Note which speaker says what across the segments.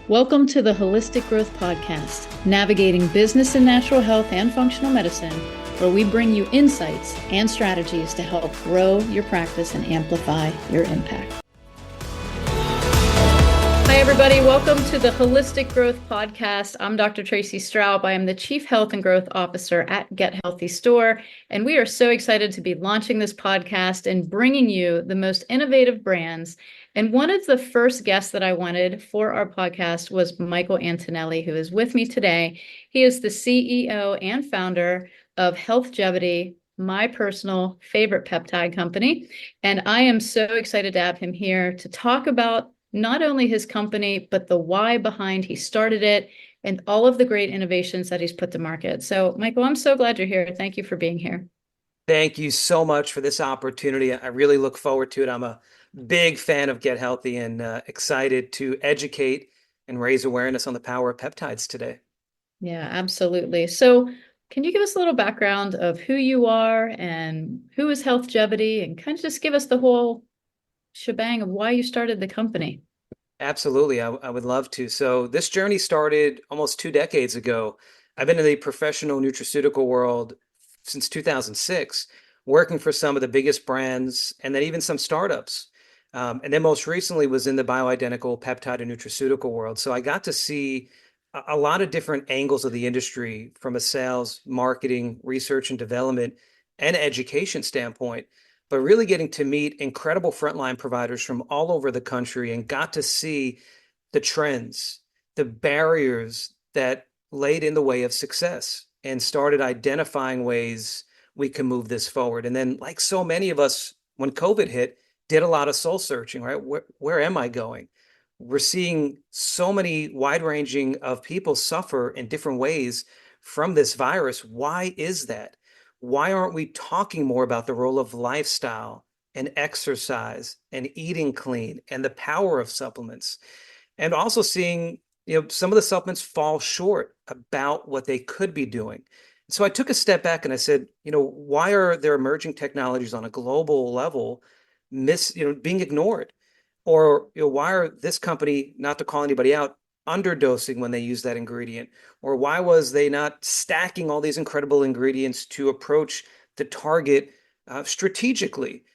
Speaker 1: Welcome to the Holistic Growth Podcast, navigating business and natural health and functional medicine, where we bring you insights and strategies to help grow your practice and amplify your impact. Hi, everybody. Welcome to the Holistic Growth Podcast. I'm Dr. Tracey Stroup. I am the Chief Health and Growth Officer at GetHealthy Store, and we are so excited to be launching this podcast and bringing you the most innovative brands. And one of the first guests that I wanted for our podcast was Michael Antonelli, who is with me today. He is the CEO and founder of Healthgevity, my personal favorite peptide company. And I am so excited to have him here to talk about not only his company, but the why behind he started it and all of the great innovations that he's put to market. So, Michael, I'm so glad you're here. Thank you for being here.
Speaker 2: Thank you so much for this opportunity. I really look forward to it. I'm a big fan of Get Healthy and excited to educate and raise awareness on the power of peptides today.
Speaker 1: Yeah, absolutely. So, can you give us a little background of who you are and who is Healthgevity, and kind of just give us the whole shebang of why you started the company?
Speaker 2: Absolutely. I would love to. So this journey started almost 2 decades ago. I've been in the professional nutraceutical world since 2006, working for some of the biggest brands and then even some startups. And then most recently was in the bioidentical peptide and nutraceutical world. So I got to see a lot of different angles of the industry from a sales, marketing, research and development, and education standpoint, but really getting to meet incredible frontline providers from all over the country and got to see the trends, the barriers that laid in the way of success, and started identifying ways we can move this forward. And then, like so many of us, when COVID hit, did a lot of soul searching, right? Where am I going? We're seeing so many wide ranging of people suffer in different ways from this virus. Why is that? Why aren't we talking more about the role of lifestyle and exercise and eating clean and the power of supplements? And also seeing, some of the supplements fall short about what they could be doing. So I took a step back and I said, why are there emerging technologies on a global level being ignored? Or, why are this company, not to call anybody out, underdosing when they use that ingredient? Or why was they not stacking all these incredible ingredients to approach the target strategically?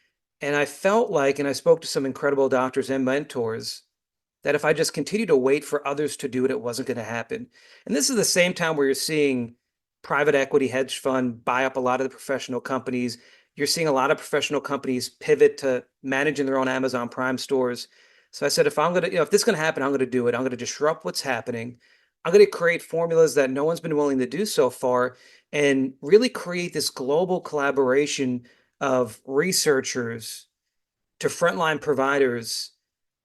Speaker 2: And I felt like, and I spoke to some incredible doctors and mentors, that if I just continued to wait for others to do it, it wasn't going to happen. And this is the same time where you're seeing private equity hedge fund buy up a lot of the professional companies. You're seeing a lot of professional companies pivot to managing their own Amazon Prime stores. So I said, if I'm going to, if this is going to happen, I'm going to do it. I'm going to disrupt what's happening. I'm going to create formulas that no one's been willing to do so far and really create this global collaboration of researchers to frontline providers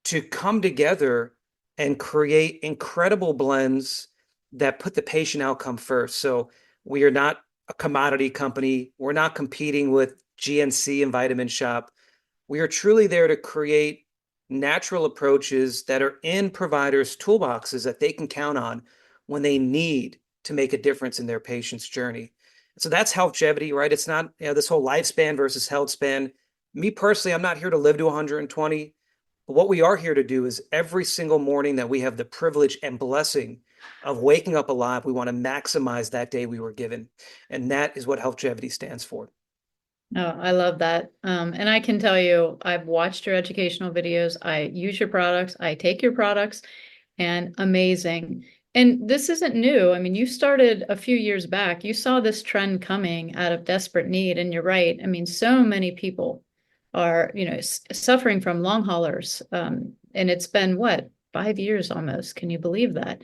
Speaker 2: to come together and create incredible blends that put the patient outcome first. So we are not a commodity company. We're not competing with GNC and Vitamin Shop. We are truly there to create natural approaches that are in providers' toolboxes that they can count on when they need to make a difference in their patient's journey. So that's Healthgevity, right? It's not this whole lifespan versus health span. Me personally, I'm not here to live to 120. But what we are here to do is every single morning that we have the privilege and blessing of waking up alive, we want to maximize that day we were given. And that is what Healthgevity stands for.
Speaker 1: Oh, I love that. And I can tell you, I've watched your educational videos. I use your products. I take your products, and amazing. And this isn't new. I mean, you started a few years back. You saw this trend coming out of desperate need. And you're right. I mean, so many people are, suffering from long haulers. And it's been what, 5 years almost. Can you believe that?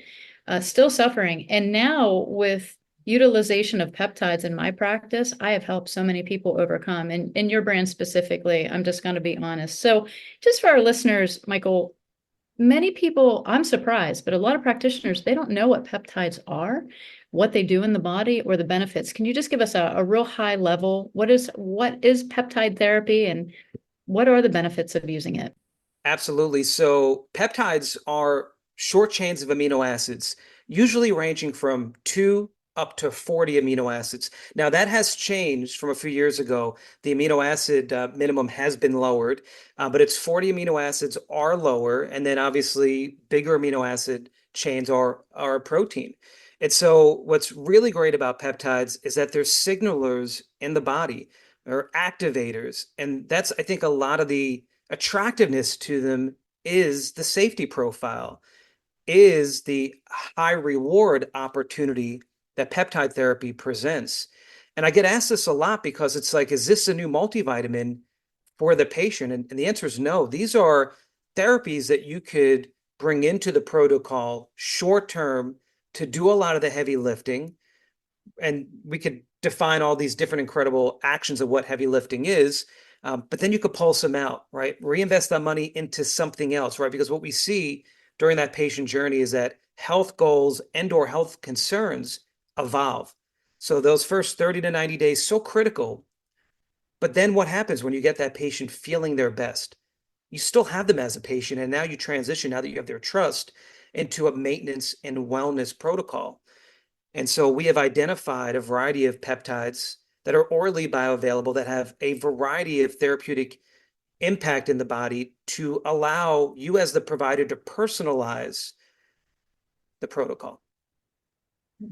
Speaker 1: Still suffering. And now with utilization of peptides in my practice, I have helped so many people overcome, and in your brand specifically, I'm just going to be honest. So just for our listeners, Michael, many people, I'm surprised, but a lot of practitioners, they don't know what peptides are, what they do in the body, or the benefits. Can you just give us a real high level? What is peptide therapy, and what are the benefits of using it?
Speaker 2: Absolutely. So peptides are short chains of amino acids, usually ranging from 2 up to 40 amino acids. Now, that has changed from a few years ago. The amino acid minimum has been lowered, but it's 40 amino acids are lower. And then obviously bigger amino acid chains are a protein. And so what's really great about peptides is that they're signalers in the body or activators. And that's, I think, a lot of the attractiveness to them is the safety profile, is the high reward opportunity that peptide therapy presents. And I get asked this a lot because it's like, is this a new multivitamin for the patient? And the answer is no. These are therapies that you could bring into the protocol short term to do a lot of the heavy lifting. And we could define all these different incredible actions of what heavy lifting is. But then you could pulse them out, right? Reinvest that money into something else, right? Because what we see during that patient journey is that health goals and or health concerns evolve. So those first 30 to 90 days, so critical. But then what happens when you get that patient feeling their best? You still have them as a patient, and now you transition, now that you have their trust, into a maintenance and wellness protocol. And so we have identified a variety of peptides that are orally bioavailable that have a variety of therapeutic impact in the body to allow you as the provider to personalize the protocol.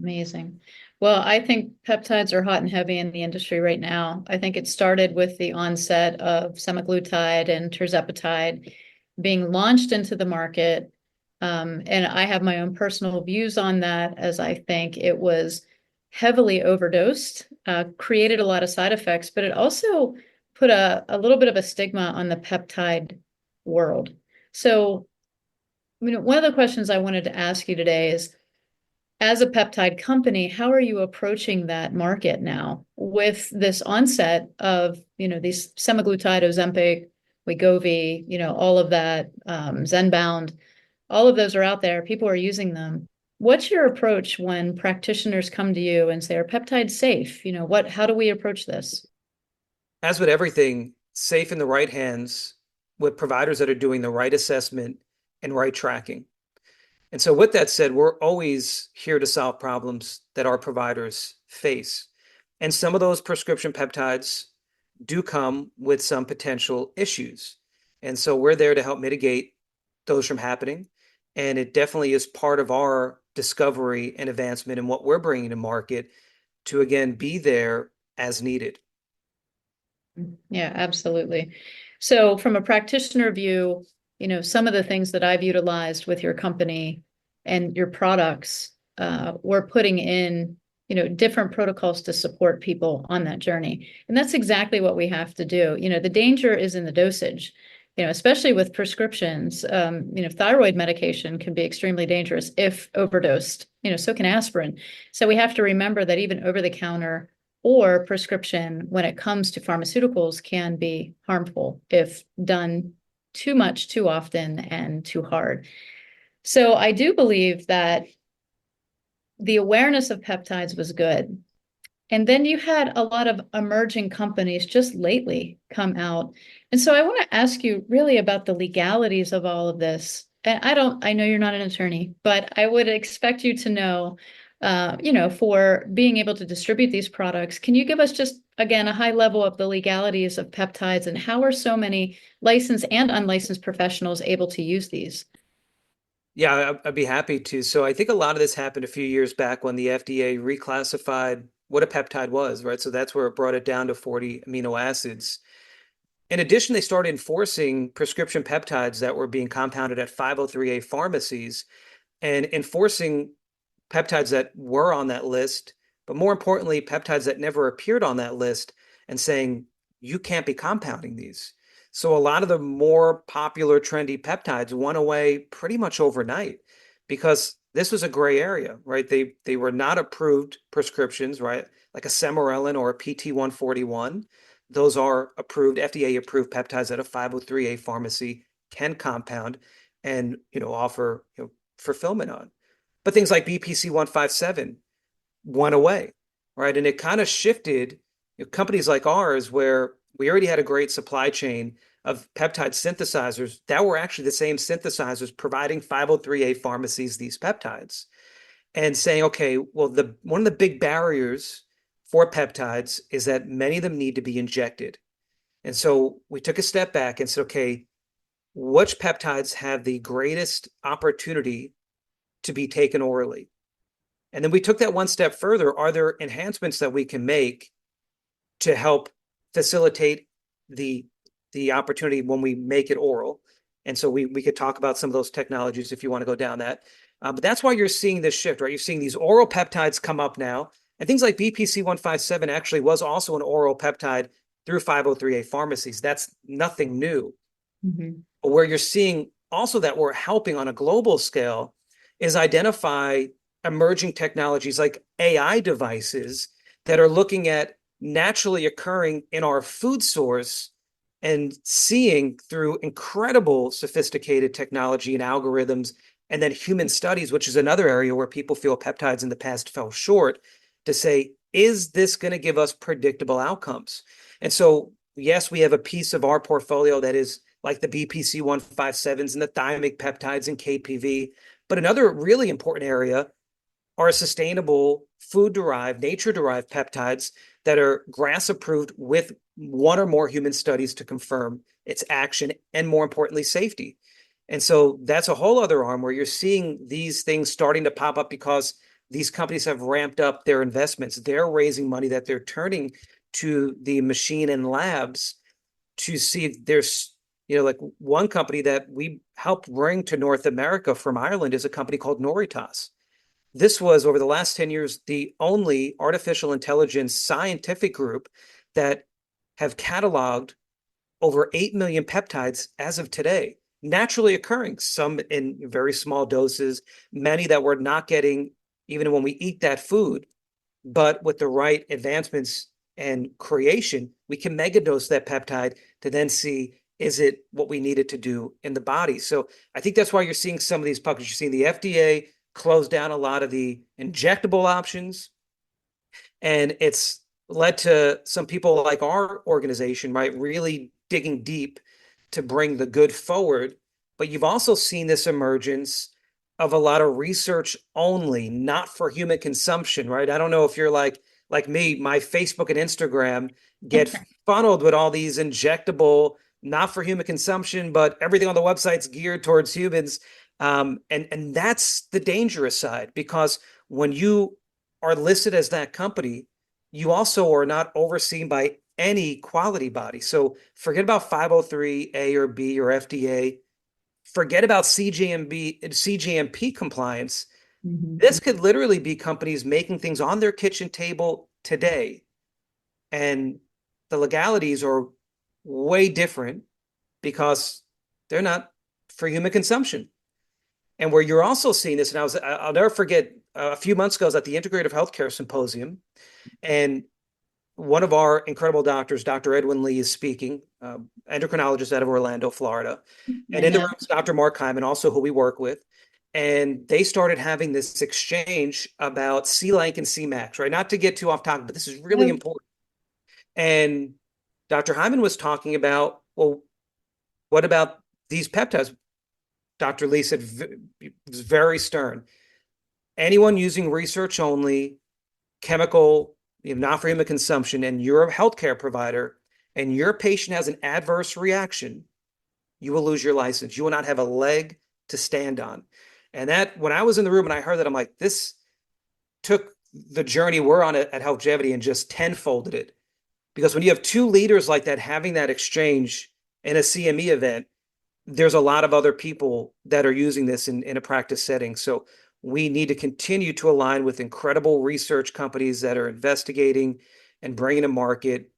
Speaker 1: Amazing. Well, I think peptides are hot and heavy in the industry right now. I think it started with the onset of semaglutide and tirzepatide being launched into the market. And I have my own personal views on that, as I think it was heavily overdosed, created a lot of side effects, but it also put a little bit of a stigma on the peptide world. So, one of the questions I wanted to ask you today is, as a peptide company, how are you approaching that market now with this onset of, these semaglutide, Ozempic, Wegovy, all of that, Zenbound, all of those are out there. People are using them. What's your approach when practitioners come to you and say, are peptides safe? How do we approach this?
Speaker 2: As with everything, safe in the right hands with providers that are doing the right assessment and right tracking. And so, with that said, we're always here to solve problems that our providers face. And some of those prescription peptides do come with some potential issues. And so, we're there to help mitigate those from happening. And it definitely is part of our discovery and advancement in what we're bringing to market to, again, be there as needed.
Speaker 1: Yeah, absolutely. So from a practitioner view, some of the things that I've utilized with your company and your products, we're putting in, different protocols to support people on that journey. And that's exactly what we have to do. The danger is in the dosage, especially with prescriptions. Thyroid medication can be extremely dangerous if overdosed, so can aspirin. So we have to remember that even over the counter or prescription, when it comes to pharmaceuticals, can be harmful if done too much, too often, and too hard. So I do believe that the awareness of peptides was good. And then you had a lot of emerging companies just lately come out. And so I want to ask you really about the legalities of all of this. And I know you're not an attorney, but I would expect you to know, for being able to distribute these products. Can you give us just, again, a high level of the legalities of peptides and how are so many licensed and unlicensed professionals able to use these?
Speaker 2: Yeah, I'd be happy to. So I think a lot of this happened a few years back when the FDA reclassified what a peptide was, right? So that's where it brought it down to 40 amino acids. In addition, they started enforcing prescription peptides that were being compounded at 503A pharmacies and enforcing peptides that were on that list, but more importantly, peptides that never appeared on that list and saying, you can't be compounding these. So a lot of the more popular trendy peptides went away pretty much overnight because this was a gray area, right? They were not approved prescriptions, right? Like a Semarelin or a PT-141. Those are approved, FDA approved peptides that a 503A pharmacy can compound and offer fulfillment on. But things like BPC 157 went away, right? And it kind of shifted companies like ours, where we already had a great supply chain of peptide synthesizers that were actually the same synthesizers providing 503A pharmacies these peptides, and saying, okay, well, one of the big barriers for peptides is that many of them need to be injected. And so we took a step back and said, okay, which peptides have the greatest opportunity to be taken orally. And then we took that one step further. Are there enhancements that we can make to help facilitate the opportunity when we make it oral? And so we could talk about some of those technologies if you want to go down that. But that's why you're seeing this shift, right? You're seeing these oral peptides come up now. And things like BPC 157 actually was also an oral peptide through 503A pharmacies. That's nothing new.
Speaker 1: Mhm.
Speaker 2: But where you're seeing also that we're helping on a global scale is identify emerging technologies like AI devices that are looking at naturally occurring in our food source and seeing through incredible sophisticated technology and algorithms, and then human studies, which is another area where people feel peptides in the past fell short, to say, is this going to give us predictable outcomes? And so, yes, we have a piece of our portfolio that is like the BPC 157s and the thymic peptides and KPV. But another really important area are sustainable food derived, nature derived peptides that are GRAS approved with one or more human studies to confirm its action and, more importantly, safety. And so that's a whole other arm where you're seeing these things starting to pop up because these companies have ramped up their investments. They're raising money that they're turning to the machine and labs to see if there's, like one company that we helped bring to North America from Ireland is a company called Noritas. This was, over the last 10 years, the only artificial intelligence scientific group that have cataloged over 8 million peptides as of today, naturally occurring, some in very small doses, many that we're not getting even when we eat that food. But with the right advancements and creation, we can megadose that peptide to then see, is it what we need it to do in the body? So I think that's why you're seeing some of these puckers. You're seeing the FDA close down a lot of the injectable options, and it's led to some people like our organization, right, really digging deep to bring the good forward. But you've also seen this emergence of a lot of research only, not for human consumption, right? I don't know if you're like me, my Facebook and Instagram get funneled with all these injectable, not for human consumption, but everything on the website's geared towards humans. And that's the dangerous side, because when you are listed as that company, you also are not overseen by any quality body. So forget about 503A or B or FDA. Forget about CGMP compliance.
Speaker 1: Mhm.
Speaker 2: This could literally be companies making things on their kitchen table today. And the legalities are way different because they're not for human consumption. And where you're also seeing this, and I'll never forget, a few months ago, I was at the Integrative Healthcare Symposium, and one of our incredible doctors, Dr. Edwin Lee, is speaking, endocrinologist out of Orlando, Florida. And
Speaker 1: I
Speaker 2: in the
Speaker 1: know.
Speaker 2: room is Dr. Mark Hyman, also who we work with. And they started having this exchange about C-Lank and C-Max, right? Not to get too off topic, but this is really
Speaker 1: Yep.
Speaker 2: important. And Dr. Hyman was talking about, well, what about these peptides? Dr. Lee said, was very stern. Anyone using research only, chemical, not for human consumption, and you're a healthcare provider, and your patient has an adverse reaction, you will lose your license. You will not have a leg to stand on. And that, when I was in the room and I heard that, I'm like, this took the journey we're on at Healthgevity and just tenfolded it. Because when you have two leaders like that having that exchange in a CME event, there's a lot of other people that are using this in a practice setting. So we need to continue to align with incredible research companies that are investigating and bringing to market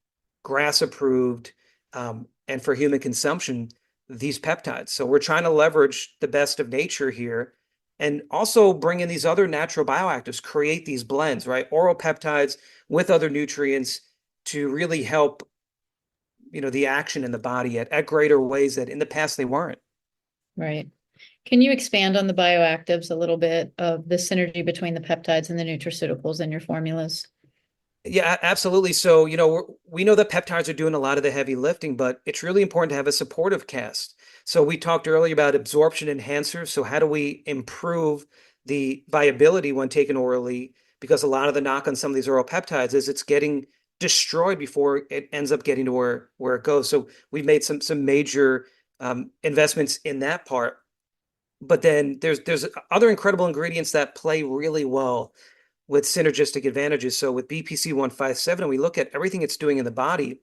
Speaker 2: GRAS approved, and for human consumption, these peptides. So we're trying to leverage the best of nature here and also bring in these other natural bioactives, create these blends, right? Oral peptides with other nutrients to really help, the action in the body at greater ways that in the past they weren't.
Speaker 1: Right. Can you expand on the bioactives a little bit of the synergy between the peptides and the nutraceuticals in your formulas?
Speaker 2: Yeah, absolutely. So, we know that peptides are doing a lot of the heavy lifting, but it's really important to have a supportive cast. So we talked earlier about absorption enhancers. So how do we improve the viability when taken orally? Because a lot of the knock on some of these oral peptides is it's getting destroyed before it ends up getting to where it goes. So we've made some major investments in that part. But then there's other incredible ingredients that play really well with synergistic advantages. So with BPC 157, we look at everything it's doing in the body.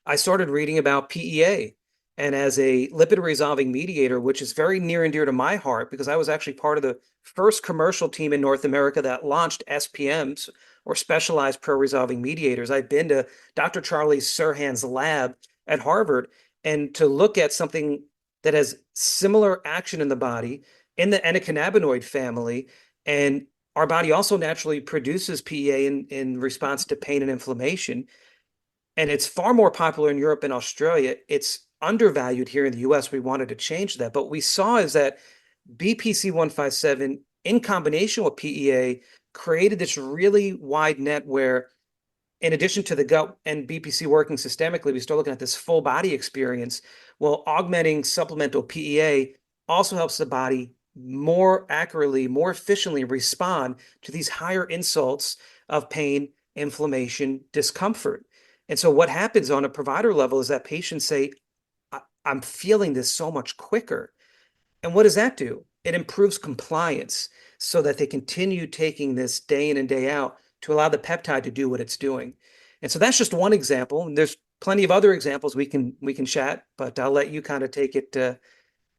Speaker 2: I started reading about PEA, and as a lipid resolving mediator, which is very near and dear to my heart because I was actually part of the first commercial team in North America that launched SPMs, or specialized pro-resolving mediators. I've been to Dr. Charlie Sirhan's lab at Harvard, and to look at something that has similar action in the body in the endocannabinoid family, and our body also naturally produces PEA in response to pain and inflammation, and it's far more popular in Europe and Australia. It's undervalued here in the US. We wanted to change that. But what we saw is that BPC 157 in combination with PEA created this really wide net where, in addition to the gut and BPC working systemically, we start looking at this full body experience. Well, augmenting supplemental PEA also helps the body more accurately, more efficiently respond to these higher insults of pain, inflammation, discomfort. And so what happens on a provider level is that patients say, I'm feeling this so much quicker. And what does that do? It improves compliance so that they continue taking this day in and day out to allow the peptide to do what it's doing. And so that's just one example. And there's plenty of other examples we can chat, but I'll let you kind of take it.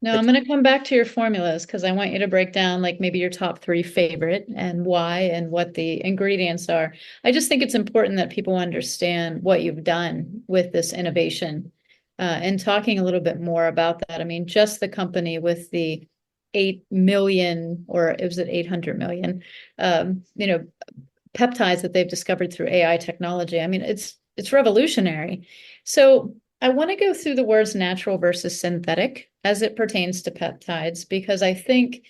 Speaker 1: No, I'm going to come back to your formulas because I want you to break down like maybe your top three favorite and why and what the ingredients are. I just think it's important that people understand what you've done with this innovation, and talking a little bit more about that. I mean, just the company with the 8 million, or it was at 800 million, you know, peptides that they've discovered through AI technology. I mean, it's revolutionary. So I want to go through the words natural versus synthetic as it pertains to peptides, because I think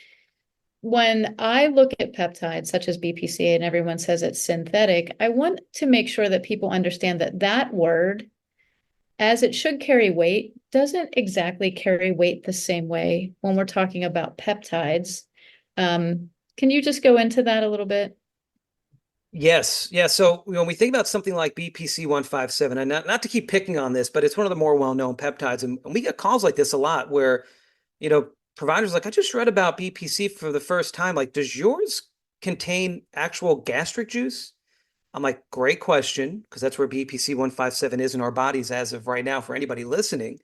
Speaker 1: when I look at peptides such as BPCA and everyone says it's synthetic, I want to make sure that people understand that that word, as it should carry weight, doesn't exactly carry weight the same way when we're talking about peptides. Can you just go into that a little bit?
Speaker 2: Yes, yeah. So when we think about something like BPC 157, and not to keep picking on this, but it's one of the more well-known peptides, and we get calls like this a lot where, providers are like, I just read about BPC for the first time. Like, does yours contain actual gastric juice? I'm like, great question, because that's where BPC 157 is in our bodies as of right now for anybody listening.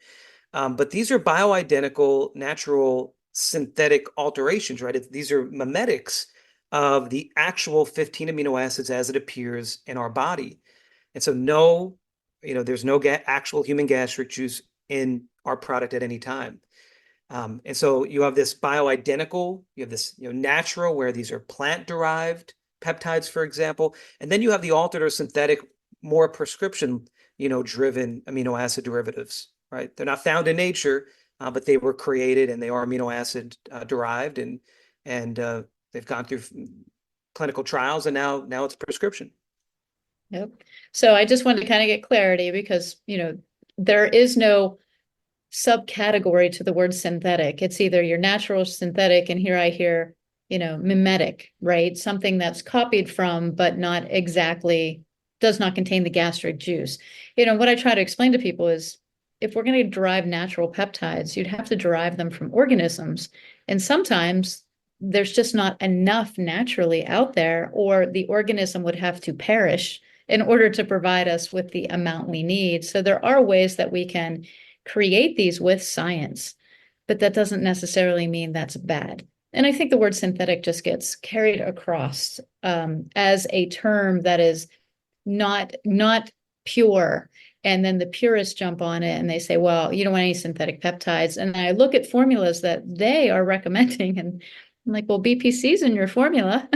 Speaker 2: But these are bioidentical, natural, synthetic alterations, right? These are mimetics of the actual 15 amino acids as it appears in our body. And so no, there's no actual human gastric juice in our product at any time. And so you have this bioidentical, you have this, natural, where these are plant-derived peptides, for example, and then you have the altered or synthetic, more prescription, driven amino acid derivatives, right? They're not found in nature, but they were created and they are amino acid derived, and they've gone through clinical trials, and now it's prescription.
Speaker 1: Yep. So I just wanted to kind of get clarity because, there is no subcategory to the word synthetic. It's either your natural or synthetic, and here I hear, mimetic, right? Something that's copied from, but not exactly, does not contain the gastric juice. What I try to explain to people is if we're going to derive natural peptides, you'd have to derive them from organisms. And sometimes there's just not enough naturally out there, or the organism would have to perish in order to provide us with the amount we need. So there are ways that we can create these with science, but that doesn't necessarily mean that's bad. And I think the word synthetic just gets carried across as a term that is not pure. And then the purists jump on it and they say, well, you don't want any synthetic peptides. And I look at formulas that they are recommending, and I'm like, well, BPC's in your formula.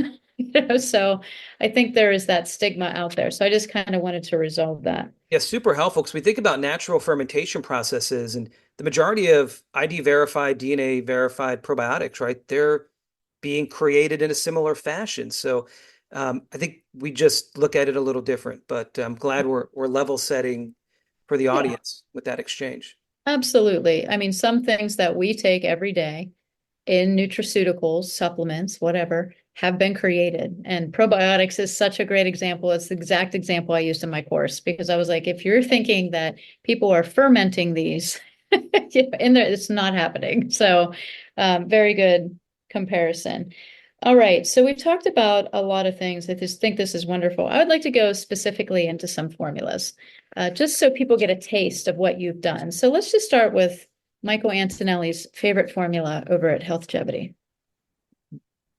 Speaker 1: So I think there is that stigma out there. So I just kind of wanted to resolve that.
Speaker 2: Yeah, super helpful because we think about natural fermentation processes, and the majority of ID verified, DNA verified probiotics, right? They're being created in a similar fashion. So I think we just look at it a little different, but I'm glad we're level setting for the
Speaker 1: Yeah,
Speaker 2: audience with that exchange.
Speaker 1: absolutely. I mean, some things that we take every day in nutraceuticals, supplements, whatever, have been created. And probiotics is such a great example. It's the exact example I used in my course because I was like, if you're thinking that people are fermenting these in there, it's not happening. So Very good comparison. All right, so we've talked about a lot of things. I just think this is wonderful. I would like to go specifically into some formulas, just so people get a taste of what you've done. So let's just start with Michael Antonelli's favorite formula over at Healthgevity.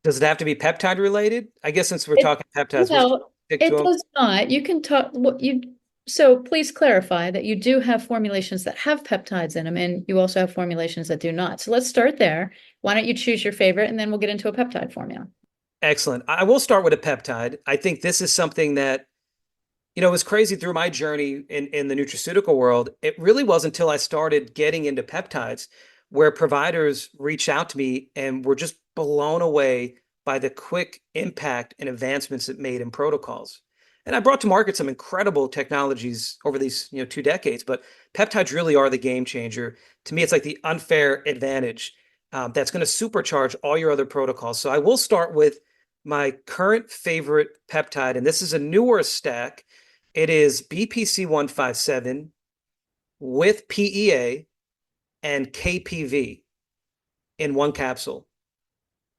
Speaker 2: Does it have to be peptide related? I guess since we're
Speaker 1: It,
Speaker 2: talking peptides, we'll
Speaker 1: well,
Speaker 2: stick to
Speaker 1: it
Speaker 2: them.
Speaker 1: does not. You can talk what you, so please clarify that you do have formulations that have peptides in them, and you also have formulations that do not. So let's start there. Why don't you choose your favorite, and then we'll get into a peptide formula.
Speaker 2: Excellent. I will start with a peptide. I think this is something that, it was crazy through my journey in the nutraceutical world. It really wasn't until I started getting into peptides where providers reached out to me and were just blown away by the quick impact and advancements it made in protocols. And I brought to market some incredible technologies over these, 2 decades, but peptides really are the game changer. To me, it's like the unfair advantage that's going to supercharge all your other protocols. So I will start with my current favorite peptide, and this is a newer stack. It is BPC 157 with PEA and KPV in one capsule.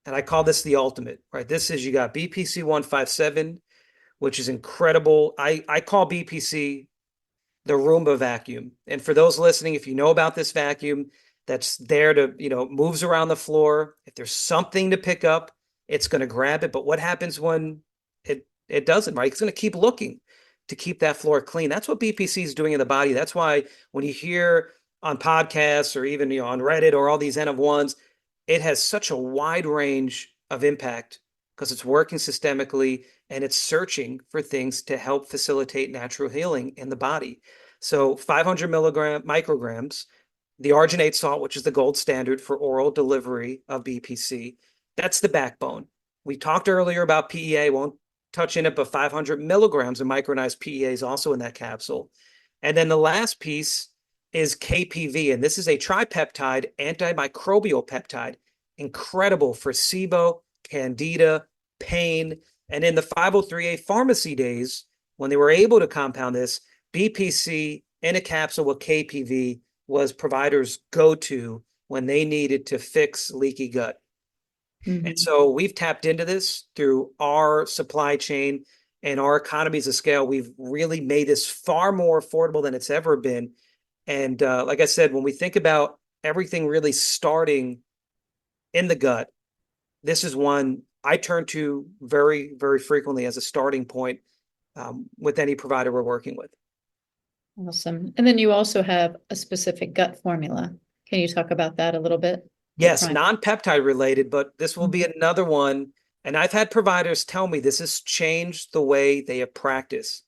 Speaker 2: And I call this the ultimate, right? This is you got BPC 157, which is incredible. I call BPC the Roomba vacuum. And for those listening, if you know about this vacuum that's there to, moves around the floor, if there's something to pick up, it's going to grab it. But what happens when it doesn't, right? It's going to keep looking to keep that floor clean. That's what BPC is doing in the body. That's why when you hear on podcasts or even on Reddit or all these N of ones, it has such a wide range of impact because it's working systemically and it's searching for things to help facilitate natural healing in the body. So 500 micrograms, the arginate salt, which is the gold standard for oral delivery of BPC, that's the backbone. We talked earlier about PEA, won't touch in it, but 500 milligrams of micronized PEA is also in that capsule. And then the last piece is KPV, and this is a tripeptide antimicrobial peptide, incredible for SIBO, Candida, pain. And in the 503A pharmacy days, when they were able to compound this, BPC in a capsule with KPV was providers' go-to when they needed to fix leaky gut. And
Speaker 1: Mhm.
Speaker 2: so we've tapped into this through our supply chain and our economies of scale. We've really made this far more affordable than it's ever been. And like I said, when we think about everything really starting in the gut, this is one I turn to very, very frequently as a starting point with any provider we're working with.
Speaker 1: Awesome. And then you also have a specific gut formula. Can you talk about that a little bit? The
Speaker 2: Yes,
Speaker 1: prime.
Speaker 2: non-peptide related, but this will be another one. And I've had providers tell me this has changed the way they have practiced.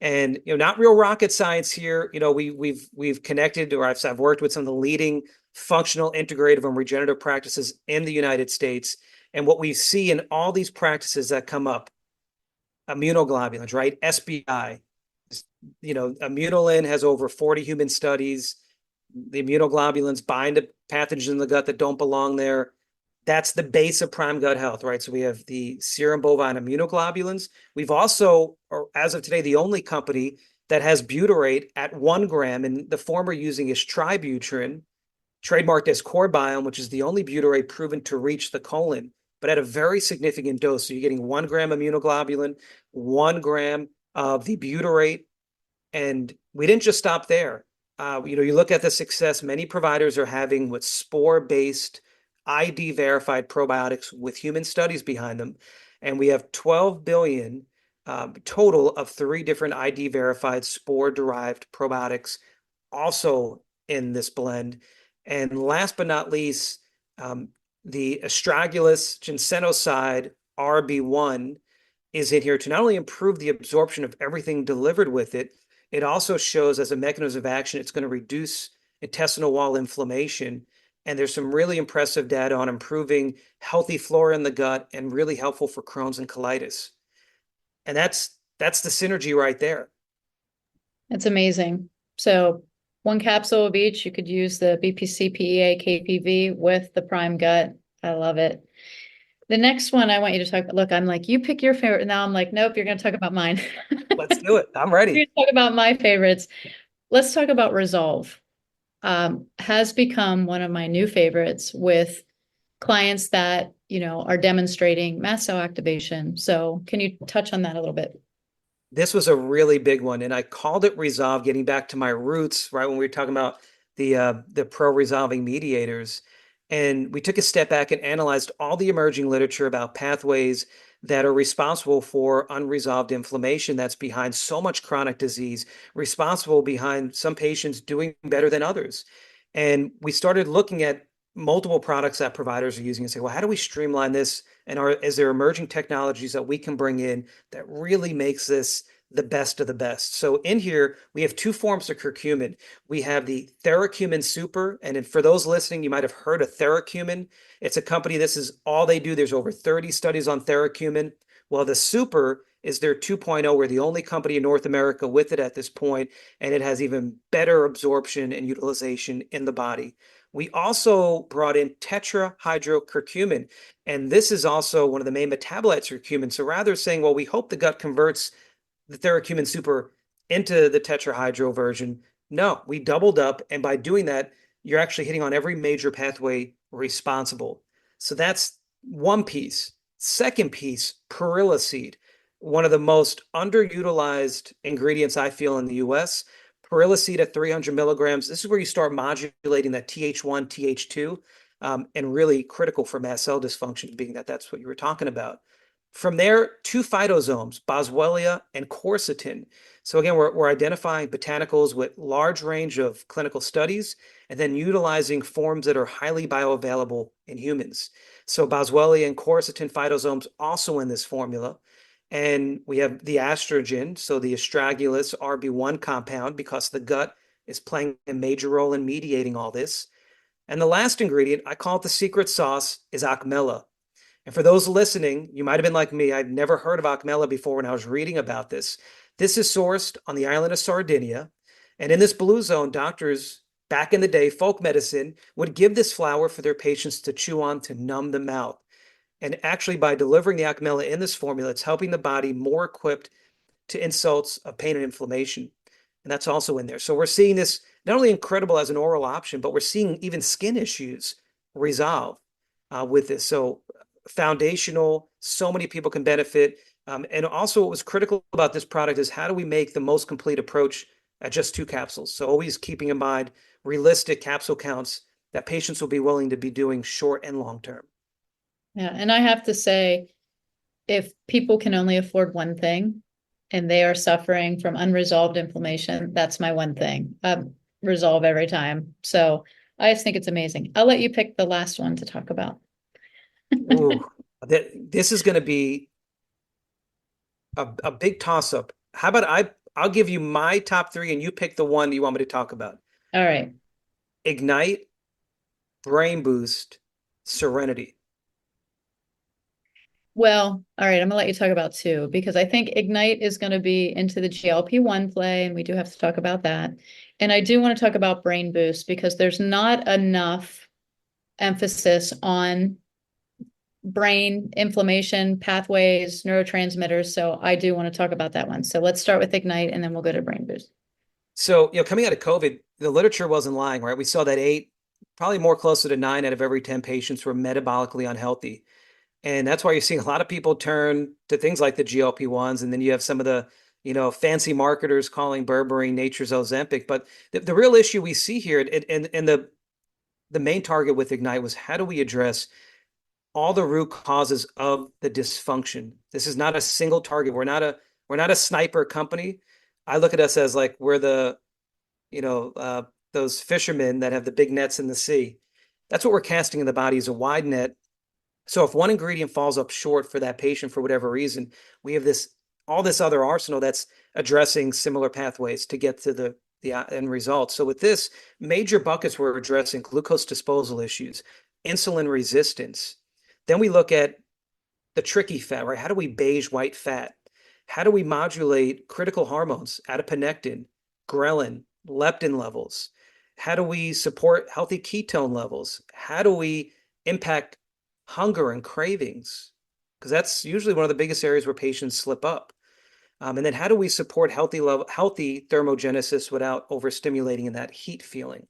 Speaker 2: And not real rocket science here. We've connected, or I've worked with some of the leading functional, integrative, and regenerative practices in the United States. And what we see in all these practices that come up, immunoglobulins, right? SBI, Immunolin has over 40 human studies. The immunoglobulins bind to pathogens in the gut that don't belong there. That's the base of prime gut health, right? So we have the serum bovine immunoglobulins. We've also, or as of today, the only company that has butyrate at 1 gram, and the form we're using is tributrin, trademarked as CoreBiome, which is the only butyrate proven to reach the colon, but at a very significant dose. So you're getting 1 gram immunoglobulin, 1 gram of the butyrate, and we didn't just stop there. You look at the success many providers are having with spore-based ID verified probiotics with human studies behind them. And we have 12 billion total of 3 different ID verified spore derived probiotics also in this blend. And last but not least, the astragalus ginsenoside RB1 is in here to not only improve the absorption of everything delivered with it, it also shows as a mechanism of action, it's going to reduce intestinal wall inflammation. And there's some really impressive data on improving healthy flora in the gut and really helpful for Crohn's and colitis. And that's the synergy right there.
Speaker 1: It's amazing. So one capsule of each, you could use the BPC, PEA, KPV with the prime gut. I love it. The next one I want you to talk, look, I'm like, you pick your favorite. Now I'm like, nope, you're going to talk about mine.
Speaker 2: Let's do it. I'm
Speaker 1: You're
Speaker 2: ready.
Speaker 1: going to talk about my favorites. Let's talk about Resolve. Has become one of my new favorites with clients that, are demonstrating mast cell activation. So can you touch on that a little bit?
Speaker 2: This was a really big one, and I called it Resolve, getting back to my roots, right when we were talking about the pro-resolving mediators. And we took a step back and analyzed all the emerging literature about pathways that are responsible for unresolved inflammation that's behind so much chronic disease, responsible behind some patients doing better than others. And we started looking at multiple products that providers are using and say, well, how do we streamline this? And is there emerging technologies that we can bring in that really makes this the best of the best? So in here, we have two forms of curcumin. We have the Theracumin Super, and for those listening, you might have heard of Theracumin. It's a company, this is all they do. There's over 30 studies on Theracumin. Well, the Super is their 2.0. We're the only company in North America with it at this point, and it has even better absorption and utilization in the body. We also brought in tetrahydrocurcumin, and this is also one of the main metabolites of curcumin. So rather saying, well, we hope the gut converts the Theracumin Super into the tetrahydro version. No, we doubled up, and by doing that, you're actually hitting on every major pathway responsible. So that's one piece. Second piece, perilla seed, one of the most underutilized ingredients I feel in the US. Perilla seed at 300 milligrams. This is where you start modulating that Th1, Th2, and really critical for mast cell dysfunction, being that that's what you were talking about. From there, two phytosomes, Boswellia and quercetin. So again, we're identifying botanicals with large range of clinical studies and then utilizing forms that are highly bioavailable in humans. So Boswellia and quercetin phytosomes also in this formula. And we have the estrogen, so the astragalus RB1 compound, because the gut is playing a major role in mediating all this. And the last ingredient, I call it the secret sauce, is Acmella. And for those listening, you might have been like me. I'd never heard of Acmella before when I was reading about this. This is sourced on the island of Sardinia. And in this blue zone, doctors back in the day, folk medicine, would give this flower for their patients to chew on to numb the mouth. And actually, by delivering the Acmella in this formula, it's helping the body more equipped to insults of pain and inflammation. And that's also in there. So we're seeing this not only incredible as an oral option, but we're seeing even skin issues resolve with this. So foundational, so many people can benefit. And also what was critical about this product is how do we make the most complete approach at just two capsules? So always keeping in mind realistic capsule counts that patients will be willing to be doing short and long term.
Speaker 1: Yeah. And I have to say, if people can only afford one thing and they are suffering from unresolved inflammation, that's my one thing. Resolve every time. So I just think it's amazing. I'll let you pick the last one to talk about.
Speaker 2: Ooh, this is going to be a big toss up. How about I'll give you my top three and you pick the one you want me to talk about.
Speaker 1: All right.
Speaker 2: Ignite, Brain Boost, Serenity.
Speaker 1: Well, all right, I'm gonna let you talk about two because I think Ignite is going to be into the GLP-1 play, and we do have to talk about that. And I do want to talk about Brain Boost because there's not enough emphasis on brain inflammation pathways, neurotransmitters. So I do want to talk about that one. So let's start with Ignite and then we'll go to Brain Boost.
Speaker 2: So, coming out of COVID, the literature wasn't lying, right? We saw that probably more closer to 9 out of every 10 patients were metabolically unhealthy. And that's why you're seeing a lot of people turn to things like the GLP-1s. And then you have some of the, fancy marketers calling berberine nature's Ozempic. But the real issue we see here, and the main target with Ignite was how do we address all the root causes of the dysfunction? This is not a single target. We're not a sniper company. I look at us as like we're the, you know, uh, those fishermen that have the big nets in the sea. That's what we're casting in the body is a wide net. So if one ingredient falls up short for that patient for whatever reason, we have all this other arsenal that's addressing similar pathways to get to the end result. So with this, major buckets we're addressing glucose disposal issues, insulin resistance. Then we look at the tricky fat, right? How do we beige white fat? How do we modulate critical hormones, adiponectin, ghrelin, leptin levels? How do we support healthy ketone levels? How do we impact hunger and cravings? Because that's usually one of the biggest areas where patients slip up. And then how do we support healthy thermogenesis without overstimulating in that heat feeling?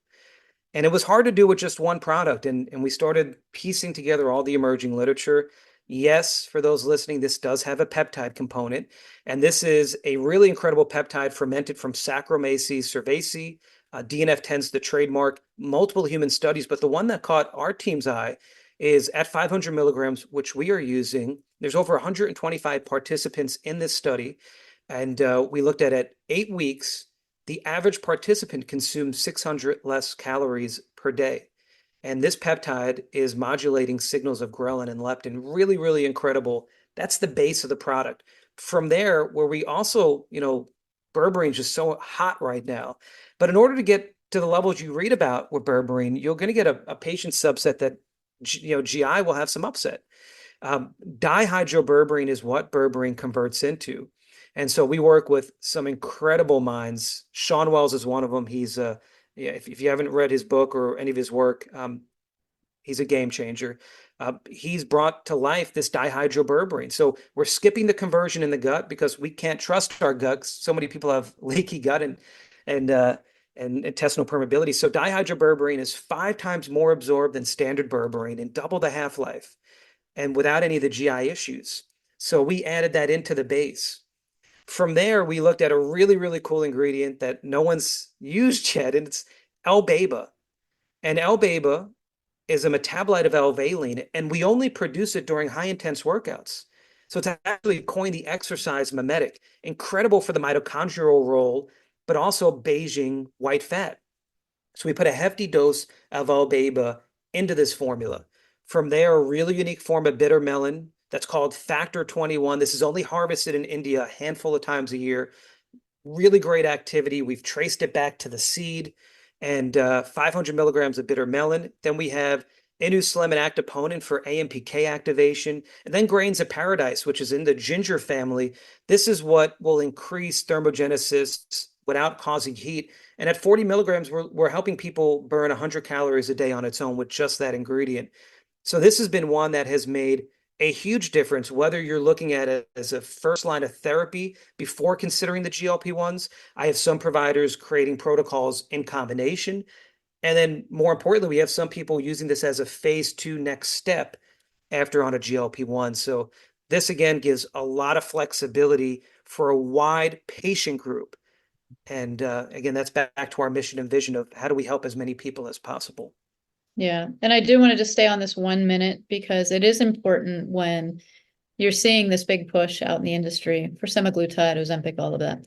Speaker 2: And it was hard to do with just one product. And we started piecing together all the emerging literature. Yes, for those listening, this does have a peptide component. And this is a really incredible peptide fermented from Saccharomyces cerevisiae. DNF tends to trademark multiple human studies, but the one that caught our team's eye is at 500 milligrams, which we are using. There's over 125 participants in this study. And we looked at it 8 weeks. The average participant consumes 600 less calories per day. And this peptide is modulating signals of ghrelin and leptin. Really, really incredible. That's the base of the product. From there, where we also, berberine is just so hot right now. But in order to get to the levels you read about with berberine, you're going to get a patient subset that, GI will have some upset. Dihydroberberine is what berberine converts into. And so we work with some incredible minds. Sean Wells is one of them. He's yeah, if you haven't read his book or any of his work, he's a game changer. He's brought to life this dihydroberberine. So we're skipping the conversion in the gut because we can't trust our guts. So many people have leaky gut and and intestinal permeability. So dihydroberberine is 5 times more absorbed than standard berberine and double the half-life and without any of the GI issues. So we added that into the base. From there, we looked at a really, really cool ingredient that no one's used yet, and it's L-beta. And L-beta is a metabolite of L-valine, and we only produce it during high intense workouts. So it's actually coined the exercise mimetic, incredible for the mitochondrial role, but also beiging white fat. So we put a hefty dose of L-beta into this formula. From there, a really unique form of bitter melon that's called Factor 21. This is only harvested in India a handful of times a year. Really great activity. We've traced it back to the seed and 500 milligrams of bitter melon. Then we have Inuslim and Actoponin for AMPK activation, and then grains of paradise, which is in the ginger family. This is what will increase thermogenesis without causing heat. And at 40 milligrams, we're helping people burn 100 calories a day on its own with just that ingredient. So this has been one that has made a huge difference, whether you're looking at it as a first line of therapy before considering the GLP-1s. I have some providers creating protocols in combination. And then more importantly, we have some people using this as a phase 2 next step after on a GLP-1. So this again gives a lot of flexibility for a wide patient group. And again, that's back to our mission and vision of how do we help as many people as possible.
Speaker 1: Yeah. And I do want to just stay on this 1 minute because it is important when you're seeing this big push out in the industry for semaglutide, Ozempic, all of that,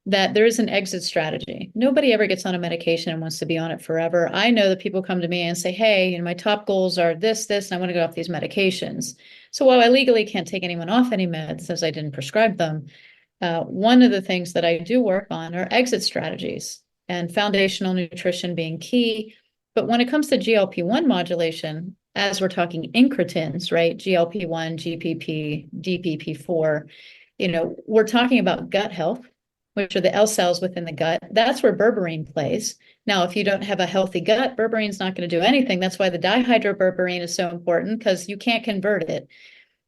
Speaker 1: that there is an exit strategy. Nobody ever gets on a medication and wants to be on it forever. I know that people come to me and say, hey, my top goals are this, and I want to go off these medications. So while I legally can't take anyone off any meds as I didn't prescribe them, one of the things that I do work on are exit strategies and foundational nutrition being key. But when it comes to GLP-1 modulation, as we're talking incretins, right? GLP-1, GPP, DPP-4, we're talking about gut health, which are the L cells within the gut. That's where berberine plays. Now, if you don't have a healthy gut, berberine's not going to do anything. That's why the dihydroberberine is so important because you can't convert it.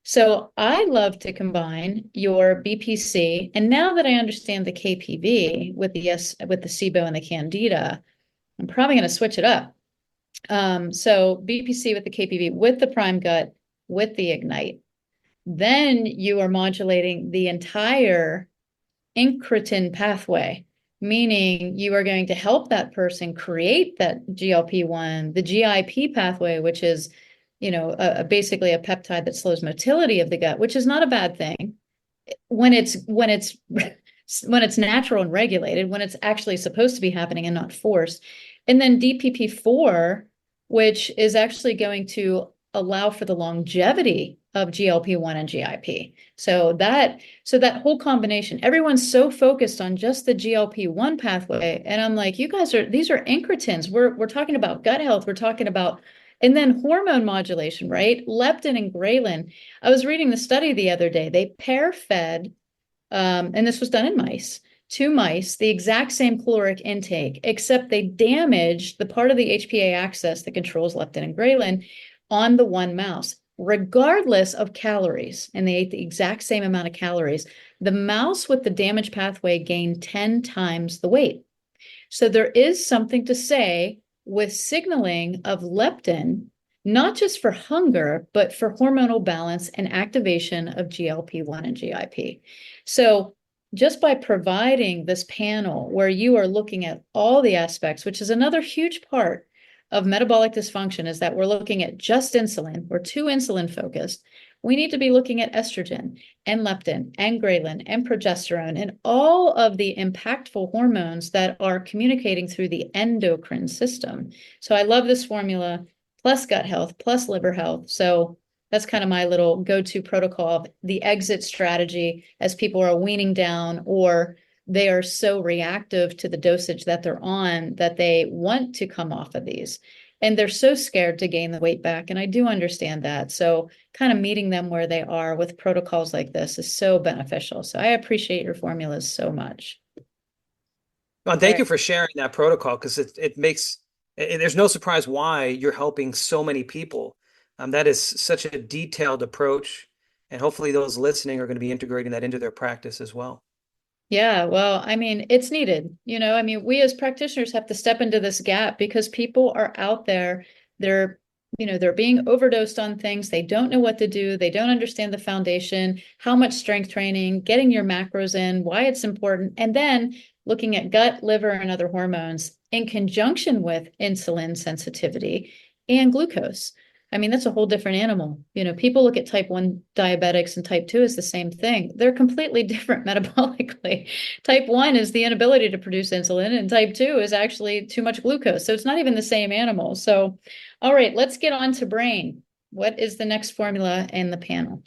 Speaker 1: So I love to combine your BPC, and now that I understand the KPV with the SIBO and the Candida, I'm probably going to switch it up. So BPC with the KPV, with the Prime Gut, with the Ignite, then you are modulating the entire incretin pathway, meaning you are going to help that person create that GLP-1, the GIP pathway, which is basically a peptide that slows motility of the gut, which is not a bad thing when it's when it's natural and regulated, when it's actually supposed to be happening and not forced. And then DPP-4, which is actually going to allow for the longevity of GLP-1 and GIP. So that whole combination, everyone's so focused on just the GLP-1 pathway. And I'm like, these are incretins. We're talking about gut health. We're talking about, and then hormone modulation, right? Leptin and ghrelin. I was reading the study the other day. They pair fed, and this was done in mice, 2 mice, the exact same caloric intake, except they damaged the part of the HPA axis that controls leptin and ghrelin on the one mouse, regardless of calories. And they ate the exact same amount of calories. The mouse with the damaged pathway gained 10 times the weight. So there is something to say with signaling of leptin, not just for hunger, but for hormonal balance and activation of GLP-1 and GIP. So just by providing this panel where you are looking at all the aspects, which is another huge part of metabolic dysfunction, is that we're looking at just insulin. We're too insulin focused. We need to be looking at estrogen and leptin and ghrelin and progesterone and all of the impactful hormones that are communicating through the endocrine system. So I love this formula, plus gut health, plus liver health. So that's kind of my little go-to protocol of the exit strategy as people are weaning down, or they are so reactive to the dosage that they're on that they want to come off of these. And they're so scared to gain the weight back. And I do understand that. So kind of meeting them where they are with protocols like this is so beneficial. So I appreciate your formulas so much.
Speaker 2: Well,
Speaker 1: All
Speaker 2: thank
Speaker 1: right.
Speaker 2: you for sharing that protocol because it makes there's no surprise why you're helping so many people. That is such a detailed approach, and hopefully those listening are going to be integrating that into their practice as well.
Speaker 1: Yeah, well, I mean, it's needed. I mean, we as practitioners have to step into this gap because people are out there. They're, they're being overdosed on things. They don't know what to do. They don't understand the foundation, how much strength training, getting your macros in, why it's important, and then looking at gut, liver, and other hormones in conjunction with insulin sensitivity and glucose. I mean, that's a whole different animal. People look at type 1 diabetics and type 2 is the same thing. They're completely different metabolically. Type 1 is the inability to produce insulin, and type 2 is actually too much glucose. So it's not even the same animal. So, all right, let's get on to brain. What is the next formula in the panel?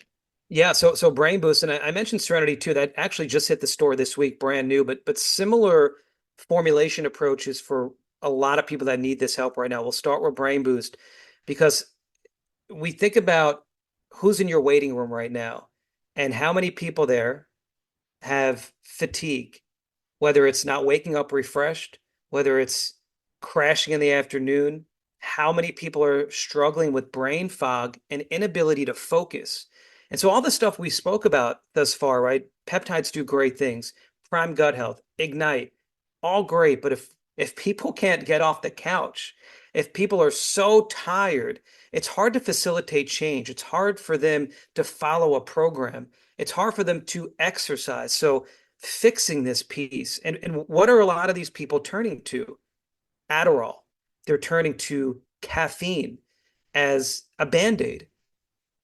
Speaker 2: Yeah, so Brain Boost, and I mentioned Serenity too. That actually just hit the store this week, brand new, but similar formulation approaches for a lot of people that need this help right now. We'll start with Brain Boost because we think about who's in your waiting room right now and how many people there have fatigue, whether it's not waking up refreshed, whether it's crashing in the afternoon, how many people are struggling with brain fog and inability to focus. And so all the stuff we spoke about thus far, right? Peptides do great things, prime gut health, ignite, all great. But if people can't get off the couch, if people are so tired, it's hard to facilitate change. It's hard for them to follow a program. It's hard for them to exercise. So fixing this piece. And what are a lot of these people turning to? Adderall. They're turning to caffeine as a band-aid.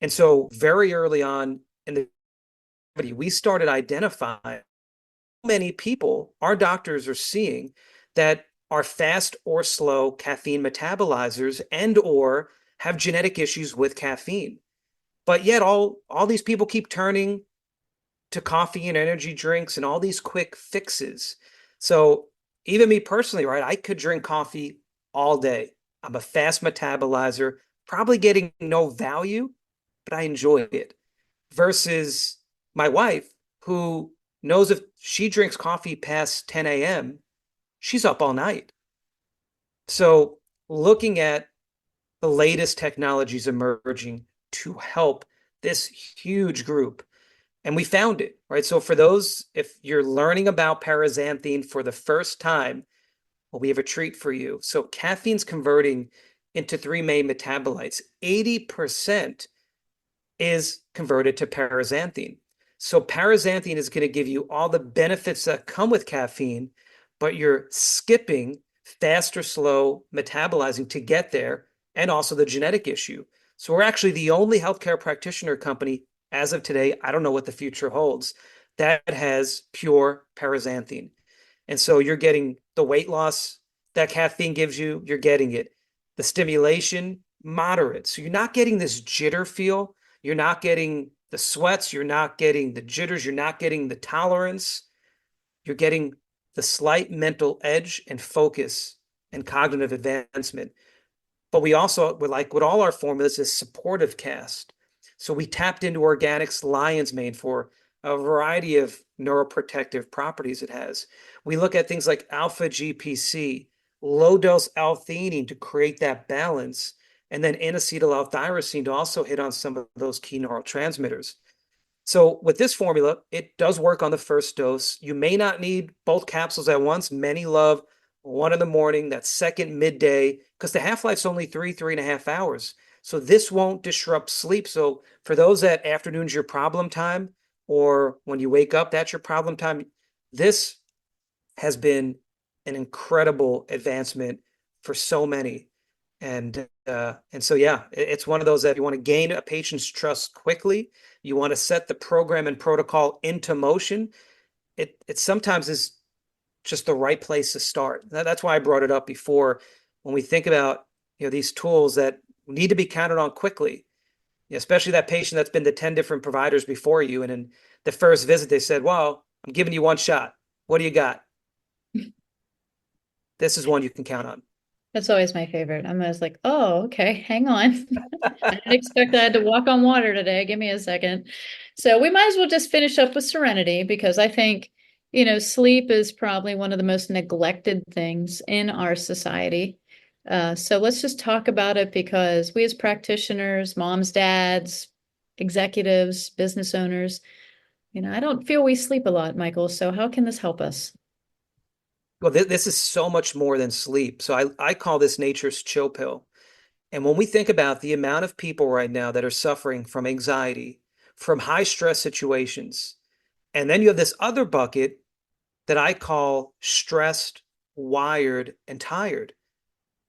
Speaker 2: And so very early on in the we started identifying many people our doctors are seeing that are fast or slow caffeine metabolizers and or have genetic issues with caffeine. But yet all these people keep turning to coffee and energy drinks and all these quick fixes. So even me personally, right? I could drink coffee all day. I'm a fast metabolizer, probably getting no value, but I enjoy it. Versus my wife, who knows if she drinks coffee past 10 a.m., she's up all night. So looking at the latest technologies emerging to help this huge group. And we found it, right? So for those, if you're learning about paraxanthine for the first time, well, we have a treat for you. So caffeine's converting into three main metabolites. 80% is converted to paraxanthine. So paraxanthine is going to give you all the benefits that come with caffeine, but you're skipping fast or slow metabolizing to get there, and also the genetic issue. So we're actually the only healthcare practitioner company as of today, I don't know what the future holds, that has pure paraxanthine. And so you're getting the weight loss that caffeine gives you, you're getting it. The stimulation, moderate. So you're not getting this jitter feel. You're not getting the sweats. You're not getting the jitters. You're not getting the tolerance. You're getting the slight mental edge and focus and cognitive advancement. But we also, we're like with all our formulas, is supportive cast. So we tapped into organics lion's mane for a variety of neuroprotective properties it has. We look at things like alpha GPC, low dose L-theanine to create that balance, and then N-acetyl L-tyrosine to also hit on some of those key neurotransmitters. So with this formula, it does work on the first dose. You may not need both capsules at once. Many love one in the morning, that second midday, because the half-life's only 3.5 hours. So this won't disrupt sleep. So for those that afternoon's your problem time, or when you wake up, that's your problem time, this has been an incredible advancement for so many. And so yeah, it's one of those that you want to gain a patient's trust quickly. You want to set the program and protocol into motion. It sometimes is just the right place to start. That's why I brought it up before. When we think about these tools that need to be counted on quickly, especially that patient that's been to 10 different providers before you, and in the first visit they said, "Well, I'm giving you one shot. What do you got?" This is one you can count on.
Speaker 1: That's always my favorite. I'm always like, oh, okay, hang on. I didn't expect I had to walk on water today. Give me a second. So we might as well just finish up with serenity because I think, sleep is probably one of the most neglected things in our society. So let's just talk about it because we as practitioners, moms, dads, executives, business owners, I don't feel we sleep a lot, Michael. So how can this help us?
Speaker 2: Well, this is so much more than sleep. So I call this nature's chill pill. And when we think about the amount of people right now that are suffering from anxiety, from high stress situations, and then you have this other bucket that I call stressed, wired, and tired.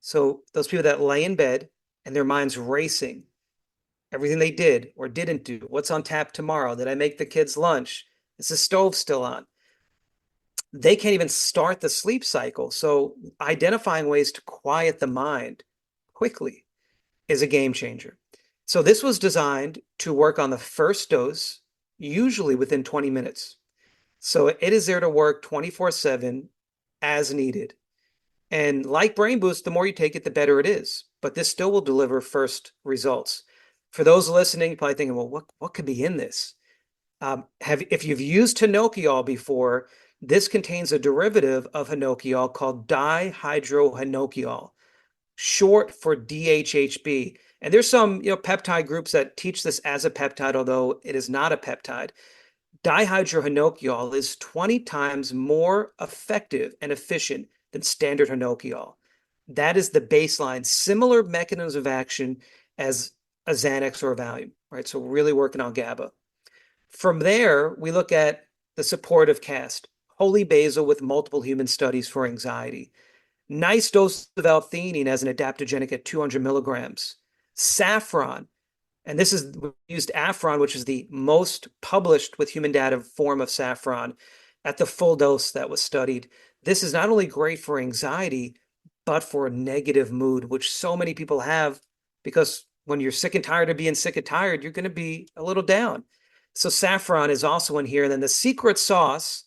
Speaker 2: So those people that lay in bed and their mind's racing, everything they did or didn't do, what's on tap tomorrow? Did I make the kids lunch? Is the stove still on? They can't even start the sleep cycle. So identifying ways to quiet the mind quickly is a game changer. So this was designed to work on the first dose, usually within 20 minutes. So it is there to work 24/7 as needed. And like Brain Boost, the more you take it, the better it is. But this still will deliver first results. For those listening, probably thinking, well, what could be in this? If you've used hinokiol before, this contains a derivative of hinokiol called dihydrohinokiol, short for DHHB. And there's some peptide groups that teach this as a peptide, although it is not a peptide. Dihydrohinokiol is 20 times more effective and efficient than standard hinokiol. That is the baseline, similar mechanisms of action as a Xanax or a Valium, right? So really working on GABA. From there, we look at the supportive cast, holy basil with multiple human studies for anxiety. Nice dose of L-theanine as an adaptogenic at 200 milligrams. Saffron, and this is we used Afron, which is the most published with human data form of saffron, at the full dose that was studied. This is not only great for anxiety, but for a negative mood, which so many people have because when you're sick and tired of being sick and tired, you're going to be a little down. So saffron is also in here. And then the secret sauce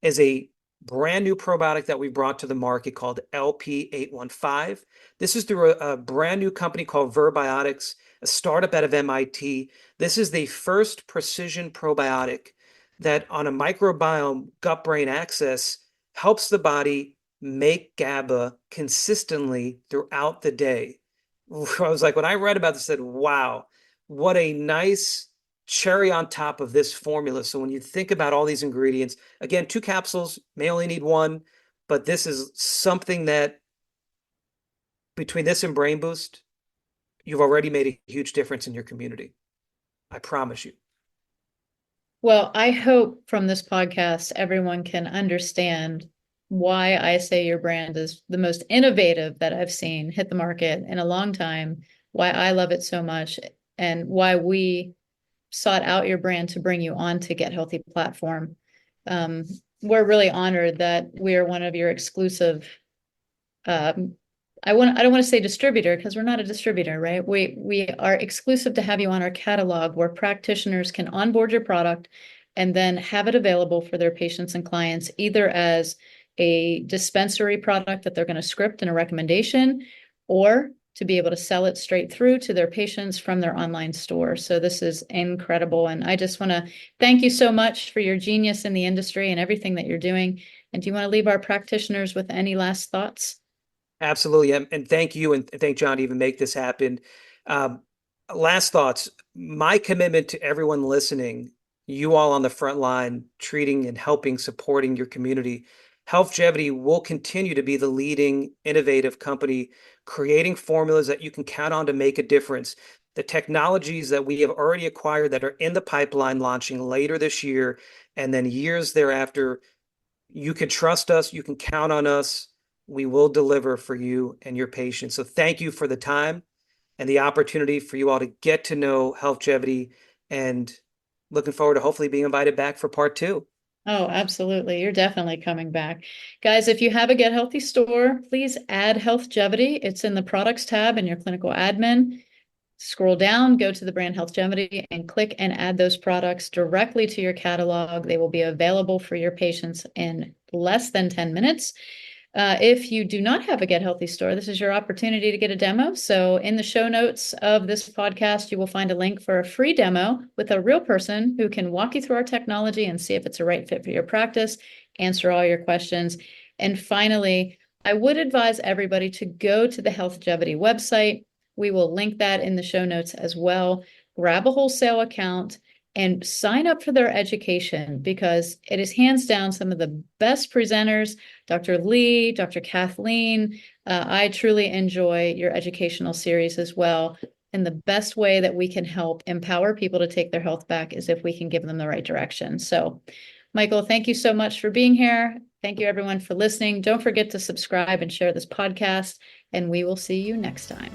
Speaker 2: is a brand new probiotic that we brought to the market called LP815. This is through a brand new company called Verbiotics, a startup out of MIT. This is the first precision probiotic that on a microbiome gut-brain axis helps the body make GABA consistently throughout the day. I was like, when I read about this, I said, wow, what a nice cherry on top of this formula. So when you think about all these ingredients, again, 2 capsules, may only need one, but this is something that between this and Brain Boost, you've already made a huge difference in your community. I promise you.
Speaker 1: Well, I hope from this podcast, everyone can understand why I say your brand is the most innovative that I've seen hit the market in a long time, why I love it so much, and why we sought out your brand to bring you on to Get Healthy platform. Um, we're really honored that we are one of your exclusive um, I don't want to say distributor because we're not a distributor, right? We are exclusive to have you on our catalog where practitioners can onboard your product and then have it available for their patients and clients either as a dispensary product that they're going to script in a recommendation or to be able to sell it straight through to their patients from their online store. So this is incredible. And I just want to thank you so much for your genius in the industry and everything that you're doing. And do you want to leave our practitioners with any last thoughts?
Speaker 2: Absolutely. And thank you and thank John to even make this happen. Um, Last thoughts. My commitment to everyone listening, you all on the front line, treating and helping, supporting your community, Healthgevity will continue to be the leading innovative company, creating formulas that you can count on to make a difference. The technologies that we have already acquired that are in the pipeline launching later this year and then years thereafter, you can trust us, you can count on us. We will deliver for you and your patients. So thank you for the time and the opportunity for you all to get to know Healthgevity, and looking forward to hopefully being invited back for part two.
Speaker 1: Oh, absolutely. You're definitely coming back. Guys, if you have a Get Healthy store, please add Healthgevity. It's in the products tab in your clinical admin. Scroll down, go to the brand Healthgevity, and click and add those products directly to your catalog. They will be available for your patients in less than 10 minutes. If you do not have a Get Healthy store, this is your opportunity to get a demo. So, in the show notes of this podcast, you will find a link for a free demo with a real person who can walk you through our technology and see if it's a right fit for your practice, answer all your questions. And finally, I would advise everybody to go to the Healthgevity website. We will link that in the show notes as well. Grab a wholesale account and sign up for their education, because it is hands down some of the best presenters. Dr. Lee, Dr. Kathleen, I truly enjoy your educational series as well. And the best way that we can help empower people to take their health back is if we can give them the right direction. So, Michael, thank you so much for being here. Thank you, everyone, for listening. Don't forget to subscribe and share this podcast, and we will see you next time.